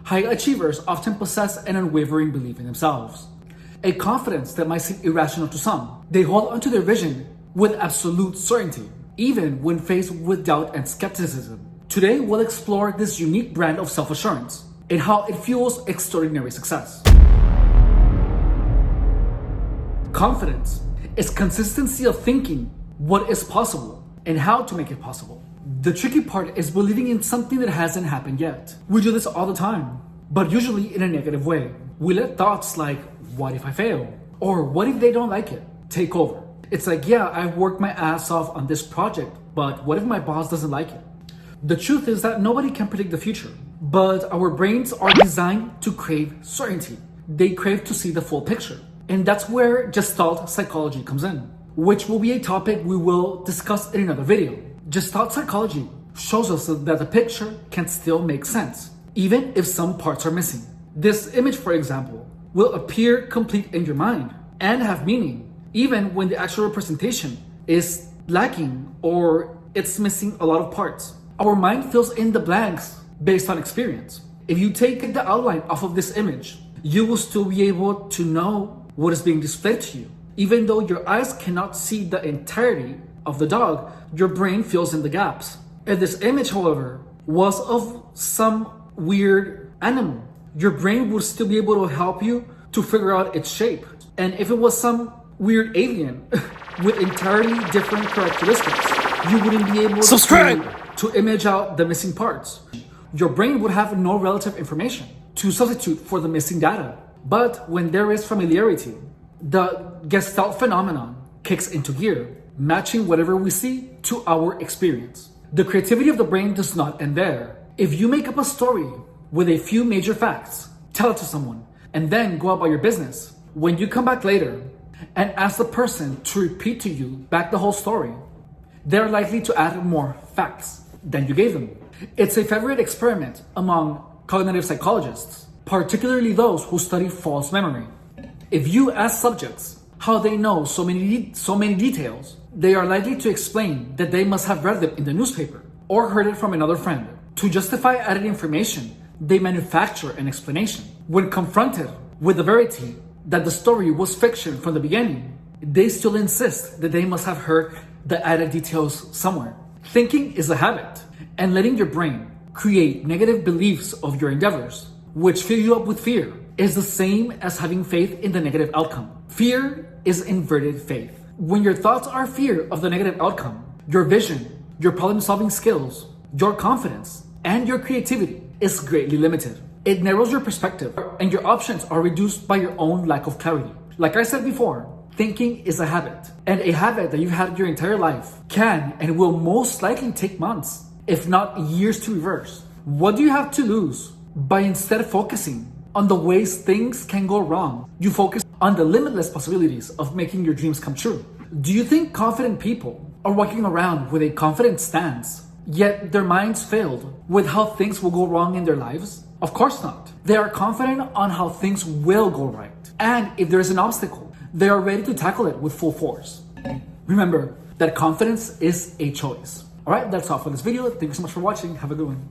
High achievers often possess an unwavering belief in themselves, a confidence that might seem irrational to some. They hold onto their vision with absolute certainty, even when faced with doubt and skepticism. Today, we'll explore this unique brand of self-assurance and how it fuels extraordinary success. Confidence is consistency of thinking what is possible and how to make it possible. The tricky part is believing in something that hasn't happened yet. We do this all the time, but usually in a negative way. We let thoughts like, what if I fail? Or what if they don't like it? Take over. It's like, yeah, I've worked my ass off on this project, but what if my boss doesn't like it? The truth is that nobody can predict the future, but our brains are designed to crave certainty. They crave to see the full picture. And that's where Gestalt psychology comes in, which will be a topic we will discuss in another video. Gestalt psychology shows us that the picture can still make sense, even if some parts are missing. This image, for example, will appear complete in your mind and have meaning, even when the actual representation is lacking or it's missing a lot of parts. Our mind fills in the blanks based on experience. If you take the outline off of this image, you will still be able to know what is being displayed to you. Even though your eyes cannot see the entirety of the dog, your brain fills in the gaps. If this image, however, was of some weird animal, your brain would still be able to help you to figure out its shape. And if it was some weird alien with entirely different characteristics, you wouldn't be able to image out the missing parts. Your brain would have no relative information to substitute for the missing data. But when there is familiarity, the Gestalt phenomenon kicks into gear, matching whatever we see to our experience. The creativity of the brain does not end there. If you make up a story with a few major facts, tell it to someone, and then go about your business, when you come back later and ask the person to repeat to you back the whole story, they're likely to add more facts than you gave them. It's a favorite experiment among cognitive psychologists, particularly those who study false memory. If you ask subjects how they know so many details, they are likely to explain that they must have read it in the newspaper or heard it from another friend. To justify added information, they manufacture an explanation. When confronted with the verity that the story was fiction from the beginning, they still insist that they must have heard the added details somewhere. Thinking is a habit, and letting your brain create negative beliefs of your endeavors, which fill you up with fear, is the same as having faith in the negative outcome. Fear is inverted faith. When your thoughts are fear of the negative outcome, your vision, your problem-solving skills, your confidence, and your creativity is greatly limited. It narrows your perspective, and your options are reduced by your own lack of clarity. Like I said before, thinking is a habit, and a habit that you've had your entire life can and will most likely take months, if not years, to reverse. What do you have to lose by instead focusing on the ways things can go wrong? You focus on the limitless possibilities of making your dreams come true. Do you think confident people are walking around with a confident stance, yet their minds filled with how things will go wrong in their lives? Of course not. They are confident on how things will go right. And if there is an obstacle, they are ready to tackle it with full force. Remember that confidence is a choice. All right, that's all for this video. Thank you so much for watching. Have a good one.